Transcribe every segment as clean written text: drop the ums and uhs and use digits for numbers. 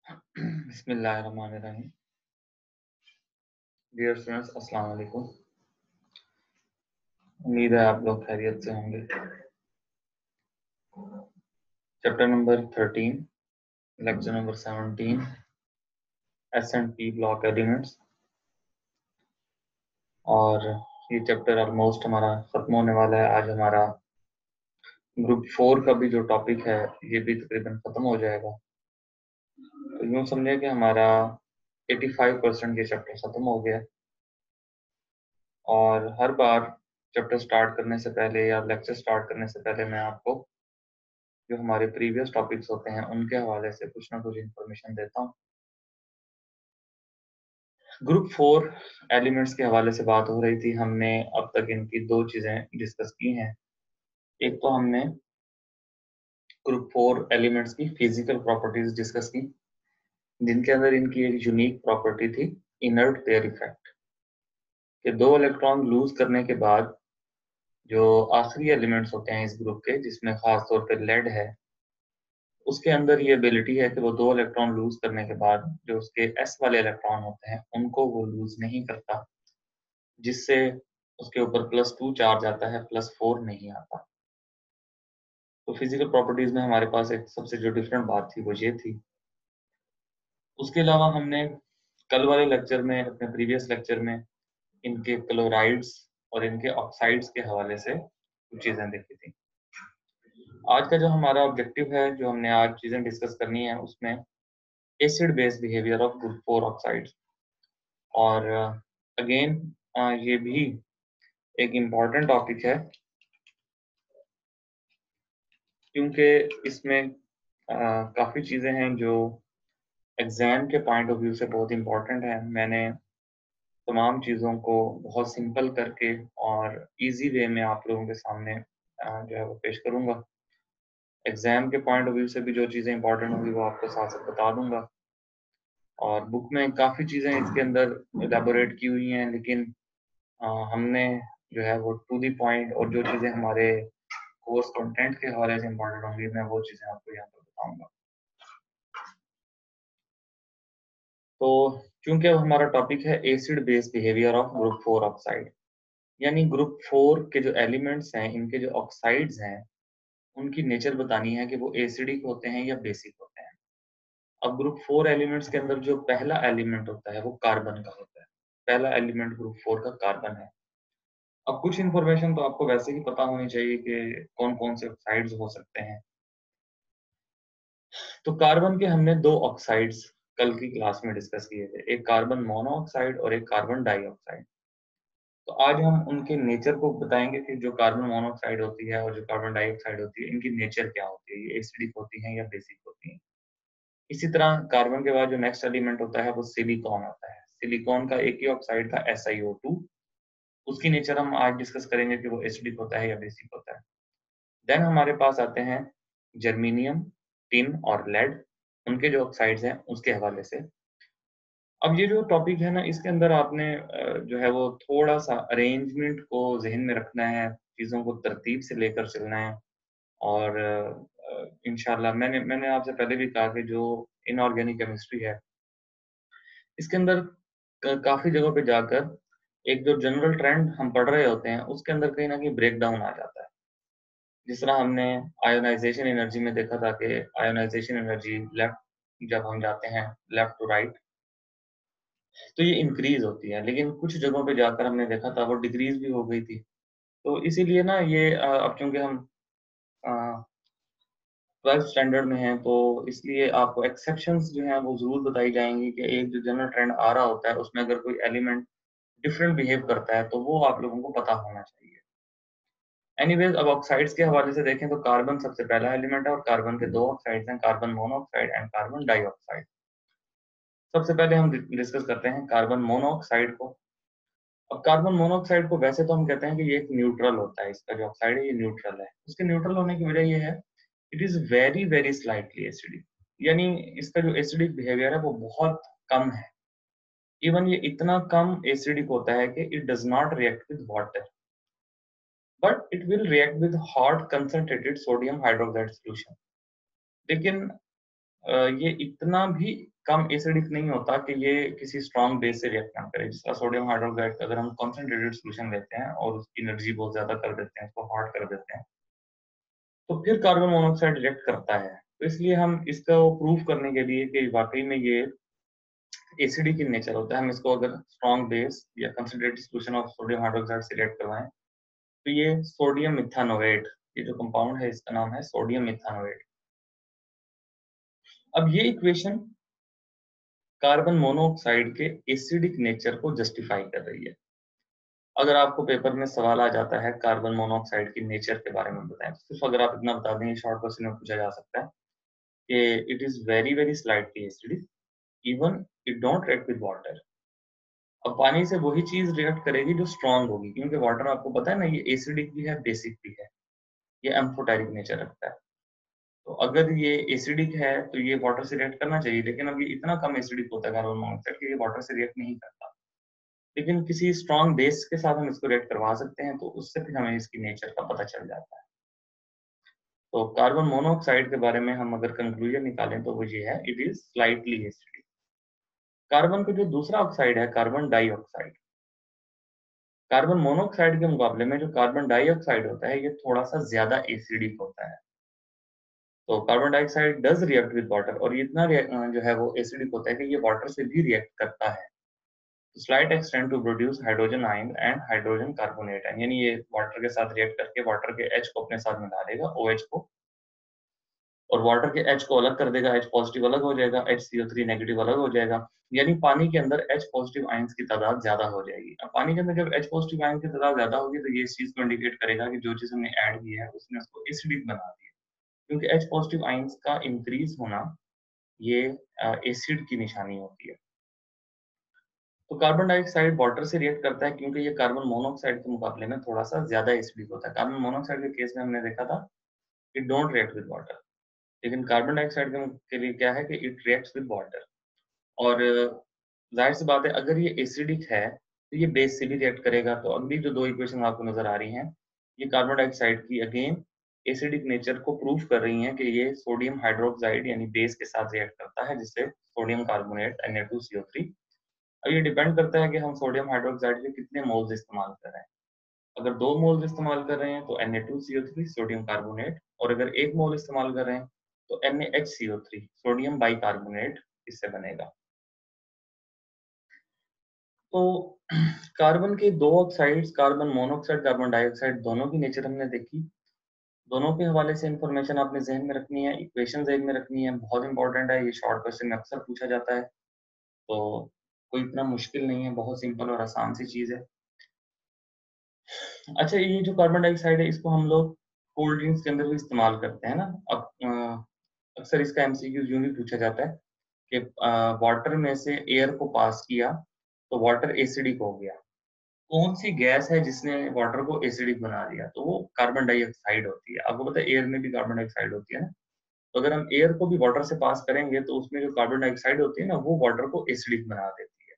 बिस्मिल्लाहिर्रहमानिर्रहीम। Dear students, अस्सलाम वालेकुम। उम्मीद है आप लोग खैरियत से होंगे। Chapter number 13, lecture number 17, S&P block elements. और ये चैप्टर ऑलमोस्ट हमारा खत्म होने वाला है। आज हमारा ग्रुप 4 का भी जो टॉपिक है ये भी तकरीबन खत्म हो जाएगा। तो यूँ समझे कि हमारा 85% ये चैप्टर खत्म हो गया। और हर बार चैप्टर स्टार्ट करने से पहले या लेक्चर स्टार्ट करने से पहले मैं आपको जो हमारे प्रीवियस टॉपिक्स होते हैं उनके हवाले से कुछ ना कुछ इंफॉर्मेशन देता हूँ। ग्रुप 4 एलिमेंट्स के हवाले से बात हो रही थी। हमने अब तक इनकी दो चीजें डिस्कस की हैं। एक तो हमने ग्रुप 4 एलिमेंट्स की फिजिकल प्रॉपर्टीज डिस्कस की, जिनके अंदर इनकी एक यूनिक प्रॉपर्टी थी, इनर्ट पेयर इफेक्ट, कि दो इलेक्ट्रॉन लूज करने के बाद जो आखिरी एलिमेंट्स होते हैं इस ग्रुप के, जिसमें खास तौर पे लेड है, उसके अंदर ये एबिलिटी है कि वो दो इलेक्ट्रॉन लूज करने के बाद जो उसके एस वाले इलेक्ट्रॉन होते हैं उनको वो लूज नहीं करता, जिससे उसके ऊपर +2 चार्ज आता है, +4 नहीं आता। तो फिजिकल प्रॉपर्टीज में हमारे पास एक सबसे जो डिफरेंट बात थी वो ये थी। उसके अलावा हमने कल वाले लेक्चर में, अपने प्रीवियस लेक्चर में, इनके क्लोराइड्स और इनके ऑक्साइड्स के हवाले से कुछ चीजें देखी थी। आज का जो हमारा ऑब्जेक्टिव है, जो हमने आज चीजें डिस्कस करनी है, उसमें acid base behaviour of group 4 oxides. और अगेन ये भी एक इम्पॉर्टेंट टॉपिक है, क्योंकि इसमें काफ़ी चीज़ें हैं जो एग्ज़ाम के पॉइंट ऑफ व्यू से बहुत इम्पॉर्टेंट है। मैंने तमाम चीज़ों को बहुत सिंपल करके और इजी वे में आप लोगों के सामने जो है वो पेश करूँगा। एग्ज़ाम के पॉइंट ऑफ व्यू से भी जो चीज़ें इम्पॉर्टेंट होंगी वो आपको साथ साथ बता दूँगा। और बुक में काफ़ी चीज़ें इसके अंदर एलैबोरेट की हुई हैं, लेकिन हमने जो है वो टू द पॉइंट, और जो चीज़ें हमारे कोर्स कंटेंट के हवाले से इम्पोर्टेंट होंगी, मैं वो चीज़ें आपको यहाँ पर बताऊंगा। तो चूंकि अब हमारा टॉपिक है acid base behaviour of group 4 oxide, यानी ग्रुप 4 के जो एलिमेंट्स हैं, इनके जो ऑक्साइड्स हैं, उनकी नेचर बतानी है कि वो एसिडिक होते हैं या बेसिक होते हैं। अब ग्रुप 4 एलिमेंट्स के अंदर जो पहला एलिमेंट होता है वो कार्बन का होता है। पहला एलिमेंट ग्रुप 4 का कार्बन है। अब कुछ इन्फॉर्मेशन तो आपको वैसे ही पता होनी चाहिए कि कौन कौन से ऑक्साइड्स हो सकते हैं। तो कार्बन के हमने दो ऑक्साइड्स कल की क्लास में डिस्कस किए थे, एक कार्बन मोनोऑक्साइड और एक कार्बन डाइऑक्साइड। तो आज हम उनके नेचर को बताएंगे कि जो कार्बन मोनोऑक्साइड होती है और जो कार्बन डाइऑक्साइड होती है, इनकी नेचर क्या होती है, ये एसिडिक होती हैं या बेसिक होती हैं। इसी तरह कार्बन के बाद जो नेक्स्ट एलिमेंट होता है वो सिलिकॉन होता है। सिलिकॉन का एक ही ऑक्साइड था, SiO2। उसकी नेचर हम आज डिस्कस करेंगे कि वो एसिडिक होता है या बेसिक होता है। देन हमारे पास आते हैं जर्मेनियम, टिन और लेड, उनके जो ऑक्साइड्स हैं उसके हवाले से। अब ये जो टॉपिक है ना, इसके अंदर आपने जो है वो थोड़ा सा अरेंजमेंट को जहन में रखना है, चीज़ों को तरतीब से लेकर चलना है। और इंशाल्लाह मैंने मैंने आपसे पहले भी कहा कि जो इनऑर्गेनिक केमिस्ट्री है, इसके अंदर काफ़ी जगहों पे जाकर एक जो जनरल ट्रेंड हम पढ़ रहे होते हैं उसके अंदर कहीं ना कहीं ब्रेक डाउन आ जाता है। जिस तरह हमने आयोनाइजेशन एनर्जी में देखा था कि आयोनाइजेशन एनर्जी लेफ्ट, जब हम जाते हैं लेफ्ट टू राइट, तो ये इंक्रीज होती है, लेकिन कुछ जगहों पे जाकर हमने देखा था वो डिक्रीज भी हो गई थी। तो इसीलिए ना ये अब चूंकि हम 12th स्टैंडर्ड में हैं, तो इसलिए आपको एक्सेप्शंस जो हैं वो जरूर बताई जाएंगी कि एक जो जनरल ट्रेंड आ रहा होता है उसमें अगर कोई एलिमेंट डिफरेंट बिहेव करता है तो वो आप लोगों को पता होना चाहिए। एनीवेज, अब ऑक्साइड्स के हवाले से देखें तो कार्बन सबसे पहला एलिमेंट है और कार्बन के दो ऑक्साइड्स हैं, carbon monoxide and carbon dioxide. सबसे पहले हम डिस्कस करते हैं कार्बन मोनोऑक्साइड को। अब कार्बन मोनोऑक्साइड को वैसे तो हम कहते हैं कि ये एक न्यूट्रल होता है, इसका जो ऑक्साइड है ये न्यूट्रल है। उसके न्यूट्रल होने की वजह ये है, it is very very slightly acidic, यानी इसका जो एसिडिक बिहेवियर है वो बहुत कम है। इवन ये इतना कम एसिडिक होता है कि it does not react with water, but it will react with hot concentrated sodium hydroxide solution. लेकिन ये इतना भी कम एसिडिक नहीं होता कि ये किसी स्ट्रॉन्ग बेस से रिएक्ट ना करे। जिसका सोडियम हाइड्रोक्साइड अगर हम कंसंट्रेटेड सॉल्यूशन लेते हैं और उसकी एनर्जी बहुत ज़्यादा कर देते हैं, उसको हॉट कर देते हैं, तो फिर कार्बन मोनोऑक्साइड रिएक्ट करता है। तो इसलिए हम इसको प्रूव करने के लिए कि वाक़ई में ये एसिडिक इन नेचर होता है, हम इसको अगर स्ट्रॉन्ग बेस या concentrated solution of sodium hydroxide से रिएक्ट करवाएँ, तो ये सोडियम मिथानोएट, ये जो कंपाउंड है इसका नाम है सोडियम मिथानोएट। अब ये इक्वेशन कार्बन मोनोऑक्साइड के एसिडिक नेचर को जस्टिफाई कर रही है। अगर आपको पेपर में सवाल आ जाता है कार्बन मोनोऑक्साइड की नेचर के बारे में बताएं, तो सिर्फ अगर आप इतना बता दें, शॉर्ट क्वेश्चन में पूछा जा सकता है कि it is very very slightly acidic, even it don't react with water. अब पानी से वही चीज रिएक्ट करेगी जो स्ट्रांग होगी, क्योंकि वाटर आपको पता है ना, ये एसिडिक भी है, बेसिक भी है, ये एम्फोटेरिक नेचर रखता है। तो अगर ये एसिडिक है तो ये वाटर से रिएक्ट करना चाहिए, लेकिन अब ये इतना कम एसिडिक होता है कार्बन मोनोऑक्साइड कि ये वाटर से रिएक्ट नहीं करता। लेकिन किसी स्ट्रॉन्ग बेस के साथ हम इसको रिएक्ट करवा सकते हैं, तो उससे फिर हमें इसकी नेचर का पता चल जाता है। तो कार्बन मोनोऑक्साइड के बारे में हम अगर कंक्लूजन निकालें तो वो ये है, it is slightly acidic. Carbon का जो दूसरा ऑक्साइड है कार्बन डाइऑक्साइड, कार्बन मोनोऑक्साइड के मुकाबले में जो कार्बन डाइऑक्साइड होता है ये थोड़ा सा ज्यादा एसिडिक होता है। तो carbon dioxide does react with water, और ये इतना जो है वो एसिडिक होता है कि ये वाटर से भी रिएक्ट करता है। Slight extend to produce hydrogen ion and hydrogen carbonate ion, यानी ये वाटर के साथ रिएक्ट करके वाटर के H को अपने साथ मिला देगा, OH को, और वाटर के H को अलग कर देगा, H पॉजिटिव अलग हो जाएगा, HCO3 नेगेटिव अलग हो जाएगा। यानी पानी के अंदर H पॉजिटिव आयंस की तादाद ज्यादा हो जाएगी। अब पानी के अंदर जब H पॉजिटिव आयन की तादाद ज्यादा होगी तो ये इस चीज को इंडिकेट करेगा कि जो चीज हमने ऐड की है उसने उसको एसिडिक बना दिया, क्योंकि H पॉजिटिव आयंस का इंक्रीज होना ये एसिड की निशानी होती है। तो कार्बन डाइऑक्साइड वाटर से रिएक्ट करता है क्योंकि ये कार्बन मोनोऑक्साइड के मुकाबले में थोड़ा सा ज्यादा एसिडिक होता है। कार्बन मोनोऑक्साइड के केस में हमने देखा था it don't react with water, लेकिन कार्बन डाइऑक्साइड के लिए क्या है कि इट रिएक्ट्स विद वाटर। और जाहिर सी बात है अगर ये एसिडिक है तो ये बेस से भी रिएक्ट करेगा। तो अगली जो दो इक्वेशन आपको नजर आ रही हैं, ये कार्बन डाइऑक्साइड की अगेन एसिडिक नेचर को प्रूव कर रही हैं कि ये सोडियम हाइड्रोक्साइड यानी बेस के साथ रिएक्ट करता है, जिससे सोडियम कार्बोनेट Na2CO3। अब ये डिपेंड करता है कि हम सोडियम हाइड्रोक्साइड के कितने मोल्स इस्तेमाल कर रहे हैं। अगर 2 मोल्स इस्तेमाल कर रहे हैं तो Na2CO3 सोडियम कार्बोनेट, और अगर 1 मोल इस्तेमाल कर रहे हैं तो NaHCO3 सोडियम बाइकार्बोनेट इससे बनेगा। तो कार्बन के दो oxides, carbon monoxide, carbon dioxide, दोनों की नेचर हमने देखी। दोनों के हवाले से इंफॉर्मेशन आपने ज़हन में रखनी है, इक्वेशन ज़हन में रखनी है, बहुत इंपॉर्टेंट है। ये शॉर्ट क्वेश्चन में अक्सर पूछा जाता है, तो कोई इतना मुश्किल नहीं है, बहुत सिंपल और आसान सी चीज़ है। अच्छा, ये जो कार्बन डाइऑक्साइड है इसको हम लोग कोल्ड ड्रिंक्स के अंदर भी इस्तेमाल करते हैं ना। अब अक्सर इसका एमसीक्यू यूं भी पूछा जाता है कि वाटर में से एयर को पास किया तो वाटर एसिडिक हो गया, कौन सी गैस है जिसने वाटर को एसिडिक बना दिया? तो वो कार्बन डाइऑक्साइड होती है। आपको पता है एयर में भी कार्बन डाइऑक्साइड होती है ना। तो अगर हम एयर को भी वाटर से पास करेंगे तो उसमें जो कार्बन डाइऑक्साइड होती है ना, वो वाटर को एसिडिक बना देती है।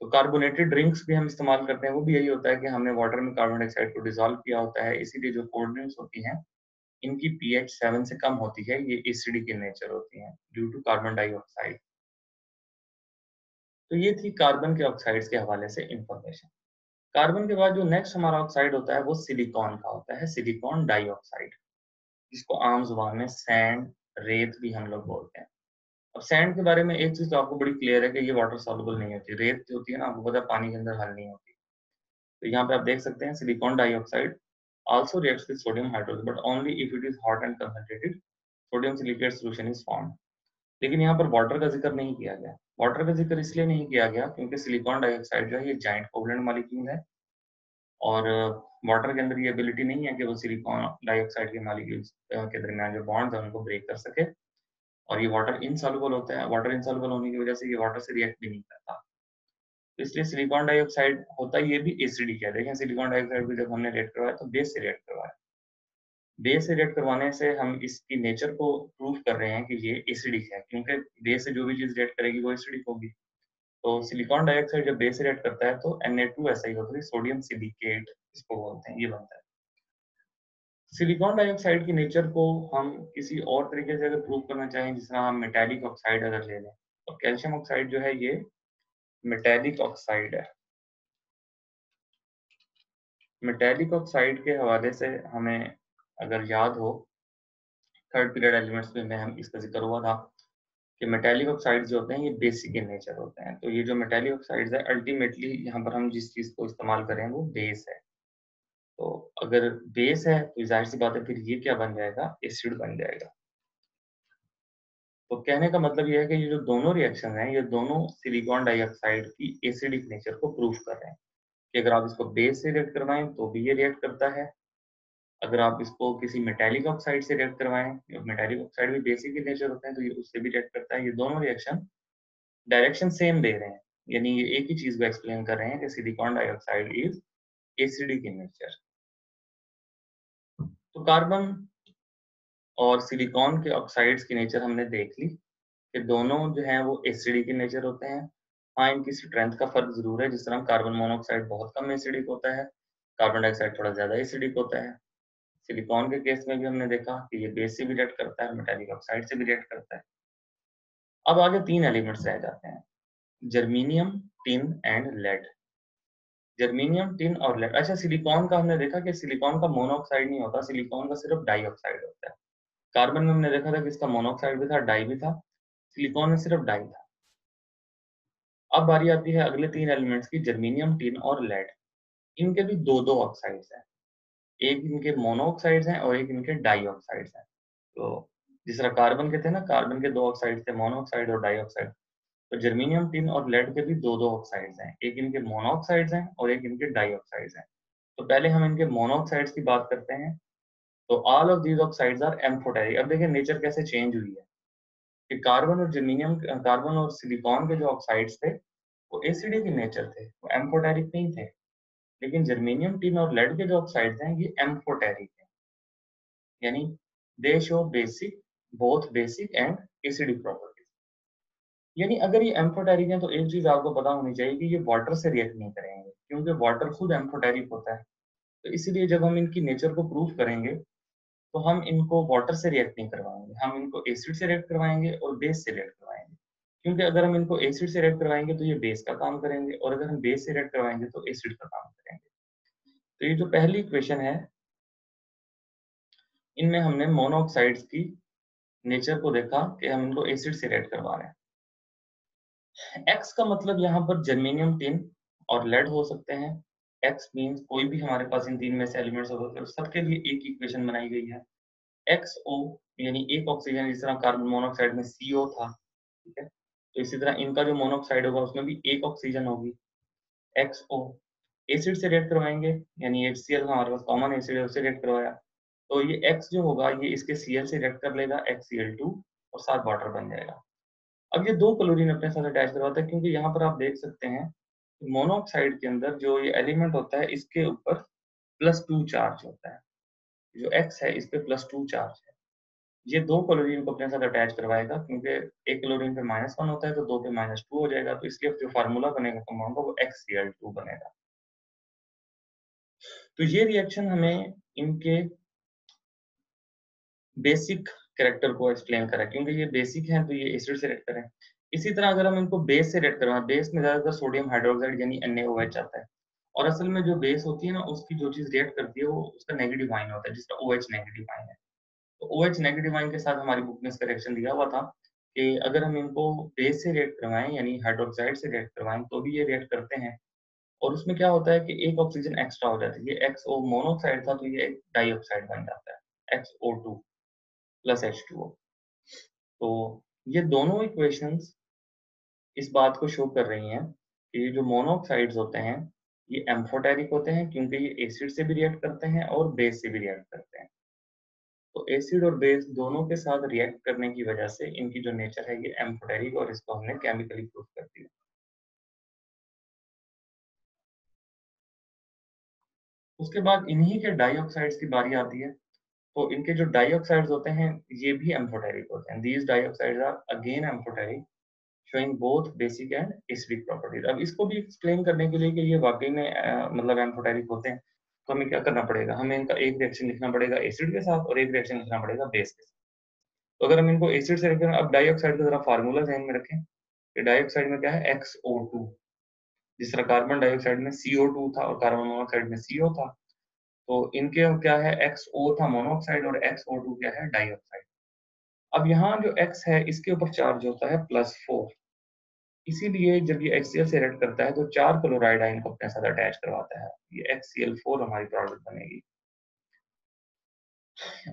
तो कार्बोनेटेड ड्रिंक्स भी हम इस्तेमाल करते हैं, वो भी यही होता है कि हमने वाटर में कार्बन डाइऑक्साइड को डिसॉल्व किया होता है। इसीलिए जो कोल्ड ड्रिंक्स होती हैं इनकी पीएच 7 से कम होती है, ये एसिडिक इन नेचर होती हैं ड्यू टू कार्बन डाइऑक्साइड। तो ये थी कार्बन के ऑक्साइड्स के हवाले से इंफॉर्मेशन। कार्बन के बाद जो नेक्स्ट हमारा ऑक्साइड होता है वो सिलिकॉन का होता है, सिलिकॉन डाइऑक्साइड, जिसको आम जुबान में सैंड, रेत भी हम लोग बोलते हैं। अब सैंड के बारे में एक चीज तो आपको बड़ी क्लियर है कि ये वाटर सॉल्युबल नहीं होती। रेत जो होती है ना, आपको पता है पानी के अंदर हल नहीं होती। तो यहाँ पे आप देख सकते हैं silicon dioxide also reacts with sodium hydroxide but only if it is hot and concentrated sodium silicate solution is formed। लेकिन यहाँ पर वाटर का जिक्र नहीं किया गया। वाटर का जिक्र इसलिए नहीं किया गया क्योंकि सिलिकॉन डाइऑक्साइड जो है ये जाइंट कोवलेंट मॉलिक्यूल है, और वाटर के अंदर ये एबिलिटी नहीं है कि वो सिलिकॉन डाइऑक्साइड के मॉलिक्यूल्स के दरमियान जो बॉन्ड्स हैं उनको ब्रेक कर सके, और ये वाटर इनसॉल्युबल होता है। वाटर इनसॉल्युबल होने की वजह से ये वाटर से रिएक्ट भी नहीं करता। तो इसलिए सिलिकॉन डाइऑक्साइड होता है, ये भी एसिडिक है। देखें सिलिकॉन डाइऑक्साइड को जब हमने रिएक्ट करवाया तो बेस से रिएक्ट करवाया। बेस से रिएक्ट करवाने से हम इसकी नेचर को प्रूव कर रहे हैं कि ये एसिडिक है, क्योंकि बेस से जो भी चीज रिएक्ट करेगी वो एसिडिक होगी। तो सिलिकॉन डाइऑक्साइड जब बेस से रिएक्ट करता है तो Na2 ऐसा ही होता है, सोडियम सिलिकेट इसको बोलते हैं, ये बनता है। सिलिकॉन डाइऑक्साइड की नेचर को हम किसी और तरीके से अगर प्रूव करना चाहें, जिस तरह हम मेटालिक ऑक्साइड अगर ले लें, तो कैल्शियम ऑक्साइड जो है ये मेटालिक ऑक्साइड है। मेटालिक ऑक्साइड के हवाले से हमें अगर याद हो, थर्ड पीरियड एलिमेंट्स में हम इसका जिक्र हुआ था कि मेटालिक ऑक्साइड्स जो होते हैं ये बेसिक इन नेचर होते हैं। तो ये जो मेटालिक ऑक्साइड्स है अल्टीमेटली यहाँ पर हम जिस चीज़ को इस्तेमाल करें वो बेस है। तो अगर बेस है तो ज़ाहिर सी बात है फिर ये क्या बन जाएगा, एसिड बन जाएगा। तो कहने का मतलब ये है कि ये जो दोनों रिएक्शन हैं ये दोनों सिलिकॉन डाइऑक्साइड की एसिडिक नेचर को प्रूव कर रहे हैं कि अगर आप इसको बेस से रिएक्ट करवाएं तो भी ये रिएक्ट करता है, अगर आप इसको किसी मेटालिक ऑक्साइड से रिएक्ट करवाएं, मेटालिक ऑक्साइड भी बेसिक इन नेचर होते हैं तो ये उससे भी रिएक्ट करता है। ये दोनों रिएक्शन डायरेक्शन सेम दे रहे हैं, यानी ये एक ही चीज को एक्सप्लेन कर रहे हैं कि silicon dioxide is acidic in nature. तो कार्बन और सिलिकॉन के ऑक्साइड्स की नेचर हमने देख ली कि दोनों जो हैं वो एसिडिक इन नेचर होते हैं। हाँ, इनकी स्ट्रेंथ का फर्क जरूर है, जिस तरह कार्बन मोनोऑक्साइड बहुत कम एसिडिक होता है, कार्बन डाइऑक्साइड थोड़ा ज्यादा एसिडिक होता है। सिलिकॉन के केस में भी हमने देखा कि ये बेस से भी रिएक्ट करता है, मेटालिक ऑक्साइड से भी रिएक्ट करता है। अब आगे तीन एलिमेंट्स रह जाते हैं, germanium, tin and lead. Germanium, tin और लेड। अच्छा, सिलिकॉन का हमने देखा कि सिलिकॉन का मोनोऑक्साइड नहीं होता, सिलिकॉन का सिर्फ डाइऑक्साइड होता है। कार्बन में हमने देखा था कि इसका मोनोऑक्साइड भी था, डाई भी था, सिलिकॉन में सिर्फ डाई था। अब बारी आती है अगले तीन एलिमेंट्स की, जर्मेनियम, टिन और लेड। इनके भी दो दो ऑक्साइड्स हैं, एक इनके मोनोऑक्साइड्स हैं और एक इनके डाइऑक्साइड्स हैं। तो जिस तरह कार्बन के थे ना, कार्बन के दो ऑक्साइड थे, मोनोऑक्साइड और डाइऑक्साइड, तो जर्मेनियम, टिन और लेड के भी दो दो ऑक्साइड्स हैं, एक इनके मोनोऑक्साइड्स हैं और एक इनके डाइऑक्साइड्स हैं। तो पहले हम इनके मोनोऑक्साइड्स की बात करते हैं। तो all of these oxides are amphoteric. अब देखिए नेचर कैसे चेंज हुई है कि कार्बन और जर्मेनियम, कार्बन और सिलिकॉन के जो ऑक्साइड्स थे वो एसिडिक इन नेचर थे, वो एम्फोटेरिक नहीं थे। लेकिन जर्मेनियम, टिन और लेड के जो ऑक्साइड्स हैं ये एम्फोटेरिक हैं, यानी दे show basic, both basic and acidic properties. यानी अगर ये एम्फोटेरिक हैं तो एक चीज आपको पता होनी चाहिए कि ये वाटर से रिएक्ट नहीं करेंगे, क्योंकि वाटर खुद एम्फोटेरिक होता है। तो इसीलिए जब हम इनकी नेचर को प्रूव करेंगे तो हम इनको वाटर से रिएक्ट नहीं करवाएंगे, हम इनको एसिड से रिएक्ट करवाएंगे और बेस से रिएक्ट करवाएंगे। क्योंकि अगर हम इनको एसिड से रिएक्ट करवाएंगे तो ये बेस का काम करेंगे, और अगर हम बेस से रिएक्ट करवाएंगे तो एसिड का काम करेंगे। तो ये जो पहली इक्वेशन है, इनमें हमने मोनोऑक्साइड्स की नेचर को देखा कि हम इनको एसिड से रिएक्ट करवा रहे हैं। एक्स का मतलब यहाँ पर जर्मेनियम, टिन और लेड हो सकते हैं। एक्स मीन्स कोई भी हमारे पास इन तीन में से एलिमेंट्स हो सकते हैं, सबके लिए एक इक्वेशन बनाई गई है। XO यानी एक ऑक्सीजन, जिस तरह कार्बन मोनोऑक्साइड में CO था, ठीक है, तो इसी तरह इनका जो मोनोऑक्साइड होगा उसमें भी एक ऑक्सीजन होगी, XO। एसिड से रिएक्ट करवाएंगे, यानी HCl हमारे पास कॉमन एसिड है, उससे रिएक्ट करवाया तो ये X जो होगा ये इसके Cl से रिएक्ट कर लेगा, HCl2, और साथ वाटर बन जाएगा। अब ये दो क्लोरीन अपने साथ अटैच करवाता है, क्योंकि यहाँ पर आप देख सकते हैं मोनोऑक्साइड के अंदर जो ये एलिमेंट होता है इसके ऊपर +2 चार्ज होता है, जो X है इस पे +2 चार्ज है। ये दो क्लोरीन को अपने साथ अटैच करवाएगा, क्योंकि एक क्लोरीन पे -1 होता है तो दो पे -2 हो जाएगा, तो इसलिए जो फार्मूला बनेगा कंपाउंड का वो XCl2 बनेगा। तो ये रिएक्शन हमें इनके बेसिक कैरेक्टर को एक्सप्लेन करा, क्योंकि ये बेसिक है तो ये एसिड से रिएक्ट करें। इसी तरह अगर हम इनको बेस से रिएक्ट करवाएं, बेस में ज्यादातर सोडियम हाइड्रोक्साइड यानी NaOH आता है, और असल में जो बेस होती है ना उसकी जो चीज रिएक्ट करती है वो उसका नेगेटिव आयन होता है, जिसका OH नेगेटिव आयन है। तो OH नेगेटिव आयन के साथ हमारी बुक में इसका रिएक्शन दिया हुआ था कि अगर हम इनको बेस से रिएक्ट करवाएं यानी हाइड्रोक्साइड से रिएक्ट करवाएं तो भी ये रिएक्ट करते हैं, और उसमें क्या होता है कि एक ऑक्सीजन एक्स्ट्रा हो जाता है। ये XO मोनोऑक्साइड था तो ये एक डाइऑक्साइड बन जाता है, XO2 प्लस H2O। तो ये दोनों इक्वेशंस इस बात को शो कर रही हैं कि ये जो मोनोऑक्साइड्स होते हैं ये एम्फोटेरिक होते हैं, क्योंकि ये एसिड से भी रिएक्ट करते हैं और बेस से भी रिएक्ट करते हैं। तो एसिड और बेस दोनों के साथ रिएक्ट करने की वजह से इनकी जो नेचर है ये एम्फोटेरिक, और इसको हमने केमिकली प्रूव कर दिया। उसके बाद इन्हीं के डाइऑक्साइड्स की बारी आती है। तो इनके जो डाइऑक्साइड्स होते हैं ये भी एम्फोटेरिक होते हैं। These dioxides are again amphoteric, showing both basic and acidic properties. अब इसको भी एक्सप्लेन करने के लिए कि ये वाकई में मतलब एम्फोटेरिक होते हैं, तो हमें क्या करना पड़ेगा, हमें इनका एक रिएक्शन लिखना पड़ेगा एसिड के साथ और एक रिएक्शन लिखना पड़ेगा बेस के साथ। तो अगर हम इनको एसिड से रिएक्शन, अब डाइऑक्साइड का जरा फार्मूला ध्यान में रखें कि डाइऑक्साइड में क्या है XO2, जिस तरह कार्बन डाइऑक्साइड में CO2 था और कार्बन मोनोऑक्साइड में CO था, तो इनके क्या है XO था मोनोऑक्साइड और XO2 क्या है डाइऑक्साइड। अब यहाँ जो X है इसके ऊपर चार्ज होता है +4, इसीलिए जब ये HCl से रिएक्ट करता है तो 4 क्लोराइड आयन को अपने साथ अटैच करवाता है, ये HCl4 हमारी प्रोडक्ट बनेगी।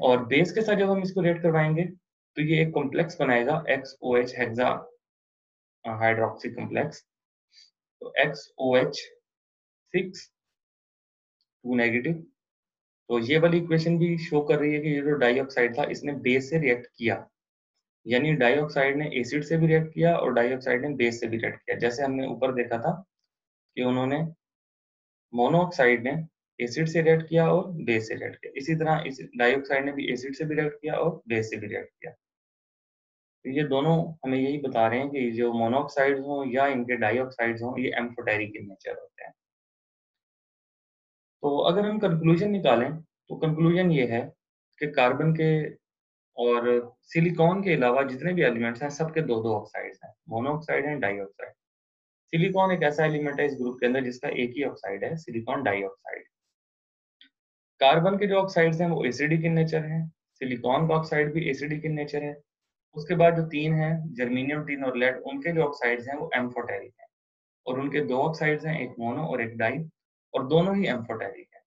और बेस के साथ जब हम इसको रिएक्ट करवाएंगे तो ये एक कॉम्प्लेक्स बनाएगा XOH हेक्सा हाइड्रोक्सी कॉम्प्लेक्स। तो XOH6 2 नेगेटिव। तो ये वाली इक्वेशन भी शो कर रही है कि ये जो डाइऑक्साइड था इसने बेस से रिएक्ट किया, यानी डाइऑक्साइड ने एसिड से भी रिएक्ट किया और डाइऑक्साइड ने बेस से भी रिएक्ट किया। जैसे हमने ऊपर देखा था कि उन्होंने मोनोऑक्साइड ने एसिड से रिएक्ट किया और बेस से रिएक्ट किया, इसी तरह इस डाइऑक्साइड ने भी एसिड से भी रिएक्ट किया और बेस से भी रिएक्ट किया। तो ये दोनों हमें यही बता रहे हैं कि जो मोनोऑक्साइड्स हों या इनके डाइऑक्साइड्स हों, ये एम्फोटेरिक इन नेचर होते हैं। तो अगर हम कंक्लूजन निकालें तो कंक्लूजन ये है कि कार्बन के और सिलिकॉन के अलावा जितने भी एलिमेंट्स हैं सबके दो दो ऑक्साइड्स हैं, मोनोऑक्साइड एंड डाइऑक्साइड। सिलिकॉन एक ऐसा एलिमेंट है इस ग्रुप के अंदर जिसका एक ही ऑक्साइड है, सिलिकॉन डाइऑक्साइड। कार्बन के जो ऑक्साइड्स हैं वो एसिडिक इन नेचर हैं, सिलिकॉन का ऑक्साइड भी एसिडिक इन नेचर है। उसके बाद जो तीन हैं, जर्मीनियम, टिन और लेड, उनके जो ऑक्साइड्स हैं वो एम्फोटेरिक हैं और उनके दो ऑक्साइड्स हैं, एक मोनो और एक डाई, और दोनों ही एम्फोटेरिक हैं।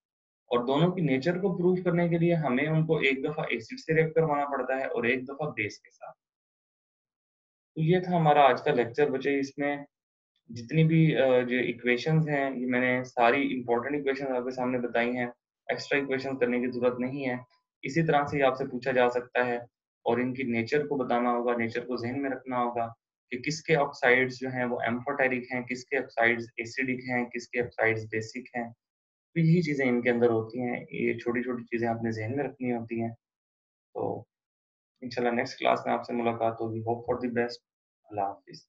और दोनों की नेचर को प्रूव करने के लिए हमें उनको एक दफा एसिड से रिएक्ट करवाना पड़ता है और एक दफा बेस के साथ। तो ये था हमारा आज का लेक्चर बच्चे। इसमें जितनी भी जो इक्वेशंस हैं ये मैंने सारी इंपॉर्टेंट इक्वेशंस आपके सामने बताई हैं, एक्स्ट्रा इक्वेशन करने की जरूरत नहीं है। इसी तरह से आपसे पूछा जा सकता है और इनकी नेचर को बताना होगा, नेचर को जहन में रखना होगा कि किसके ऑक्साइड्स जो हैं वो एम्फोटेरिक हैं, किसके ऑक्साइड्स एसिडिक हैं, किसके ऑक्साइड्स बेसिक हैं। तो यही चीज़ें इनके अंदर होती हैं, ये छोटी-छोटी चीज़ें आपने ज़हन में रखनी होती हैं। तो इंशाल्लाह नेक्स्ट क्लास में आपसे मुलाकात होगी। Hope for the best. अल्लाह हाफ़िज़।